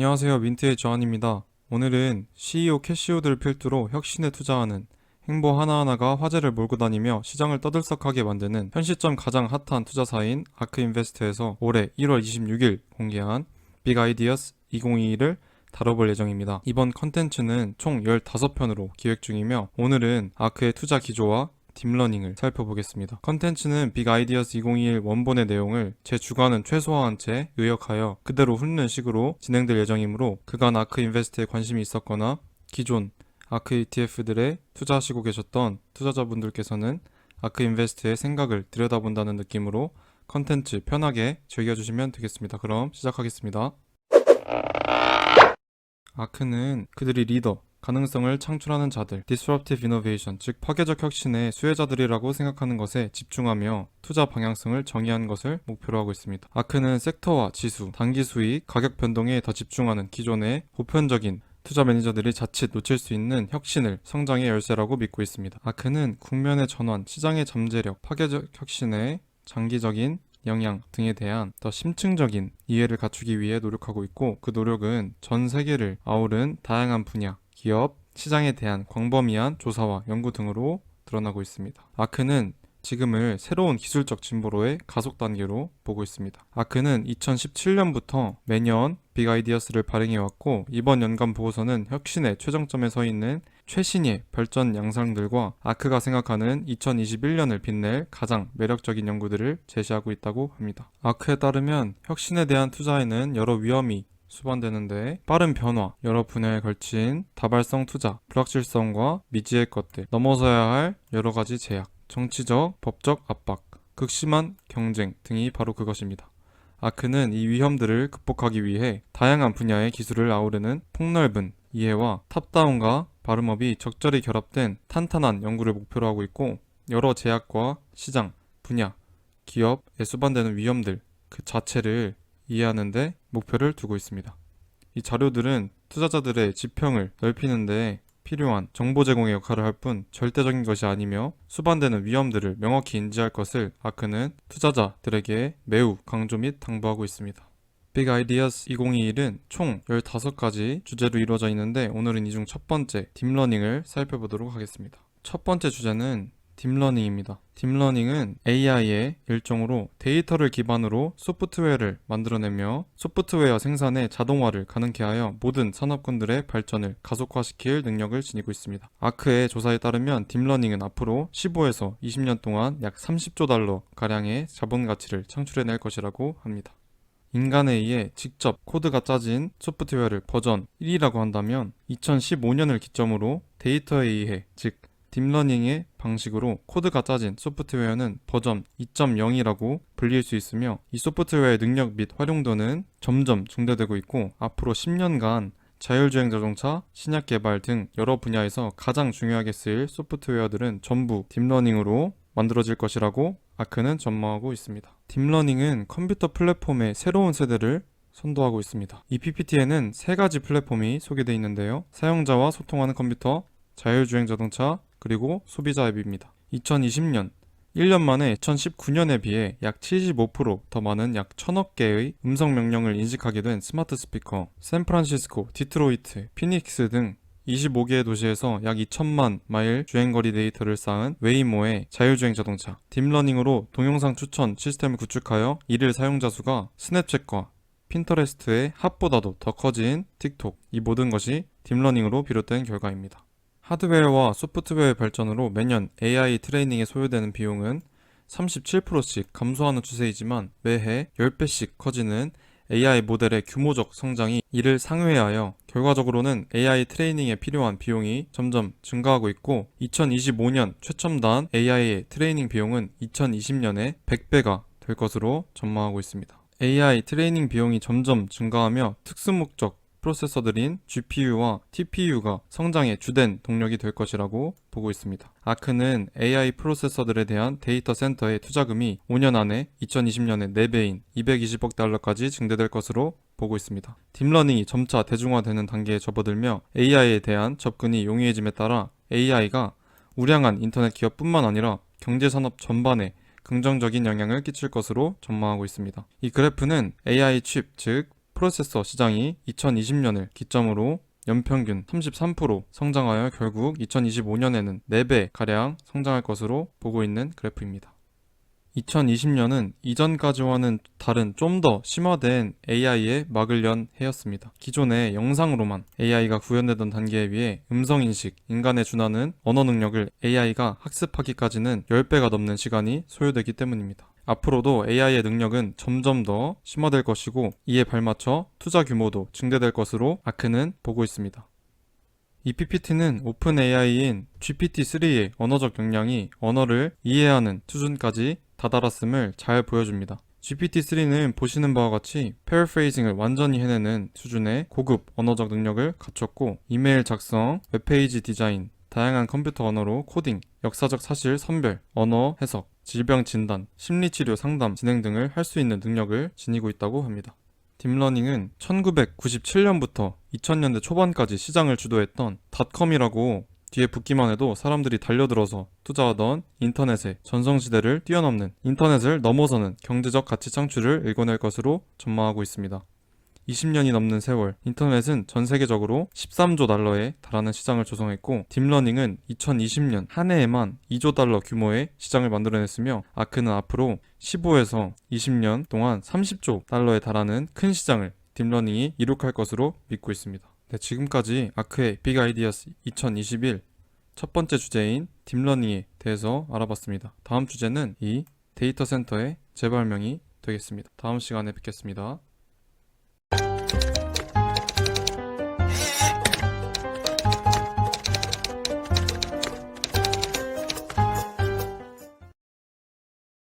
안녕하세요. 민트의 조한입니다. 오늘은 CEO 캐시우드를 필두로 혁신에 투자하는 행보 하나하나가 화제를 몰고 다니며 시장을 떠들썩하게 만드는 현 시점 가장 핫한 투자사인 아크인베스트에서 올해 1월 26일 공개한 빅 아이디어스 2022를 다뤄볼 예정입니다. 이번 컨텐츠는 총 15편으로 기획 중이며 오늘은 아크의 투자 기조와 딥러닝을 살펴보겠습니다. 컨텐츠는 빅 아이디어스 2021 원본의 내용을 제 주관은 최소화한 채 요약하여 그대로 훑는 식으로 진행될 예정이므로 그간 아크 인베스트에 관심이 있었거나 기존 아크 ETF들에 투자하시고 계셨던 투자자분들께서는 아크 인베스트의 생각을 들여다본다는 느낌으로 컨텐츠 편하게 즐겨주시면 되겠습니다. 그럼 시작하겠습니다. 아크는 그들이 리더, 가능성을 창출하는 자들, disruptive innovation, 즉 파괴적 혁신의 수혜자들이라고 생각하는 것에 집중하며 투자 방향성을 정의한 것을 목표로 하고 있습니다. 아크는 섹터와 지수, 단기 수익, 가격 변동에 더 집중하는 기존의 보편적인 투자 매니저들이 자칫 놓칠 수 있는 혁신을 성장의 열쇠라고 믿고 있습니다. 아크는 국면의 전환, 시장의 잠재력, 파괴적 혁신의 장기적인 영향 등에 대한 더 심층적인 이해를 갖추기 위해 노력하고 있고 그 노력은 전 세계를 아우른 다양한 분야, 기업, 시장에 대한 광범위한 조사와 연구 등으로 드러나고 있습니다. 아크는 지금을 새로운 기술적 진보로의 가속 단계로 보고 있습니다. 아크는 2017년부터 매년 빅 아이디어스를 발행해왔고 이번 연간 보고서는 혁신의 최정점에 서 있는 최신의 발전 양상들과 아크가 생각하는 2021년을 빛낼 가장 매력적인 연구들을 제시하고 있다고 합니다. 아크에 따르면 혁신에 대한 투자에는 여러 위험이 수반되는데 빠른 변화, 여러 분야에 걸친 다발성 투자, 불확실성과 미지의 것들, 넘어서야 할 여러 가지 제약, 정치적, 법적 압박, 극심한 경쟁 등이 바로 그것입니다. 아크는 이 위험들을 극복하기 위해 다양한 분야의 기술을 아우르는 폭넓은 이해와 탑다운과 바름업이 적절히 결합된 탄탄한 연구를 목표로 하고 있고 여러 제약과 시장, 분야, 기업에 수반되는 위험들 그 자체를 이해하는 데 목표를 두고 있습니다. 이 자료들은 투자자들의 지평을 넓히는 데 필요한 정보 제공의 역할을 할 뿐 절대적인 것이 아니며 수반되는 위험들을 명확히 인지할 것을 아크는 투자자들에게 매우 강조 및 당부하고 있습니다. 빅 아이디어스 2021은 총 15가지 주제로 이루어져 있는데 오늘은 이 중 첫 번째 딥러닝을 살펴보도록 하겠습니다. 첫 번째 주제는 딥러닝입니다. 딥러닝은 AI의 일종으로 데이터를 기반으로 소프트웨어를 만들어내며 소프트웨어 생산의 자동화를 가능케 하여 모든 산업군들의 발전을 가속화시킬 능력을 지니고 있습니다. 아크의 조사에 따르면 딥러닝은 앞으로 15에서 20년 동안 약 30조 달러 가량의 자본 가치를 창출해낼 것이라고 합니다. 인간에 의해 직접 코드가 짜진 소프트웨어를 버전 1이라고 한다면 2015년을 기점으로 데이터에 의해 즉 딥러닝의 방식으로 코드가 짜진 소프트웨어는 버전 2.0이라고 불릴 수 있으며 이 소프트웨어의 능력 및 활용도는 점점 증대되고 있고 앞으로 10년간 자율주행 자동차, 신약 개발 등 여러 분야에서 가장 중요하게 쓰일 소프트웨어들은 전부 딥러닝으로 만들어질 것이라고 아크는 전망하고 있습니다. 딥러닝은 컴퓨터 플랫폼의 새로운 세대를 선도하고 있습니다. 이 PPT에는 3가지 플랫폼이 소개되어 있는데요. 사용자와 소통하는 컴퓨터, 자율주행 자동차, 그리고 소비자 앱입니다. 2020년, 1년 만에 2019년에 비해 약 75% 더 많은 약 1000억 개의 음성 명령을 인식하게 된 스마트 스피커, 샌프란시스코, 디트로이트, 피닉스 등 25개의 도시에서 약 2천만 마일 주행거리 데이터를 쌓은 웨이모의 자율주행 자동차, 딥러닝으로 동영상 추천 시스템을 구축하여 이를 사용자 수가 스냅챗과 핀터레스트의 합보다도 더 커진 틱톡, 이 모든 것이 딥러닝으로 비롯된 결과입니다. 하드웨어와 소프트웨어의 발전으로 매년 AI 트레이닝에 소요되는 비용은 37%씩 감소하는 추세이지만 매해 10배씩 커지는 AI 모델의 규모적 성장이 이를 상회하여 결과적으로는 AI 트레이닝에 필요한 비용이 점점 증가하고 있고 2025년 최첨단 AI의 트레이닝 비용은 2020년에 100배가 될 것으로 전망하고 있습니다. AI 트레이닝 비용이 점점 증가하며 특수목적 프로세서들인 GPU와 TPU가 성장의 주된 동력이 될 것이라고 보고 있습니다. 아크는 AI 프로세서들에 대한 데이터 센터의 투자금이 5년 안에 2020년에 4배인 220억 달러까지 증대될 것으로 보고 있습니다. 딥러닝이 점차 대중화되는 단계에 접어들며 AI에 대한 접근이 용이해짐에 따라 AI가 우량한 인터넷 기업뿐만 아니라 경제산업 전반에 긍정적인 영향을 끼칠 것으로 전망하고 있습니다. 이 그래프는 AI 칩, 즉 프로세서 시장이 2020년을 기점으로 연평균 33% 성장하여 결국 2025년에는 4배가량 성장할 것으로 보고 있는 그래프입니다. 2020년은 이전까지와는 다른 좀 더 심화된 AI의 막을 연 해였습니다. 기존의 영상으로만 AI가 구현되던 단계에 비해 음성인식, 인간에 준하는 언어 능력을 AI가 학습하기까지는 10배가 넘는 시간이 소요되기 때문입니다. 앞으로도 AI의 능력은 점점 더 심화될 것이고 이에 발맞춰 투자 규모도 증대될 것으로 아크는 보고 있습니다. 이 PPT는 오픈 AI인 GPT-3의 언어적 역량이 언어를 이해하는 수준까지 다다랐음을 잘 보여줍니다. GPT-3는 보시는 바와 같이 패러프레이징을 완전히 해내는 수준의 고급 언어적 능력을 갖췄고 이메일 작성, 웹페이지 디자인, 다양한 컴퓨터 언어로 코딩, 역사적 사실 선별, 언어 해석, 질병 진단, 심리치료 상담 진행 등을 할 수 있는 능력을 지니고 있다고 합니다. 딥러닝은 1997년부터 2000년대 초반까지 시장을 주도했던 닷컴이라고 뒤에 붙기만 해도 사람들이 달려들어서 투자하던 인터넷의 전성시대를 뛰어넘는, 인터넷을 넘어서는 경제적 가치 창출을 일궈낼 것으로 전망하고 있습니다. 20년이 넘는 세월, 인터넷은 전 세계적으로 13조 달러에 달하는 시장을 조성했고 딥러닝은 2020년 한 해에만 2조 달러 규모의 시장을 만들어냈으며 아크는 앞으로 15에서 20년 동안 30조 달러에 달하는 큰 시장을 딥러닝이 이룩할 것으로 믿고 있습니다. 네, 지금까지 아크의 빅 아이디어스 2021 첫 번째 주제인 딥러닝에 대해서 알아봤습니다. 다음 주제는 이 데이터 센터의 재발명이 되겠습니다. 다음 시간에 뵙겠습니다.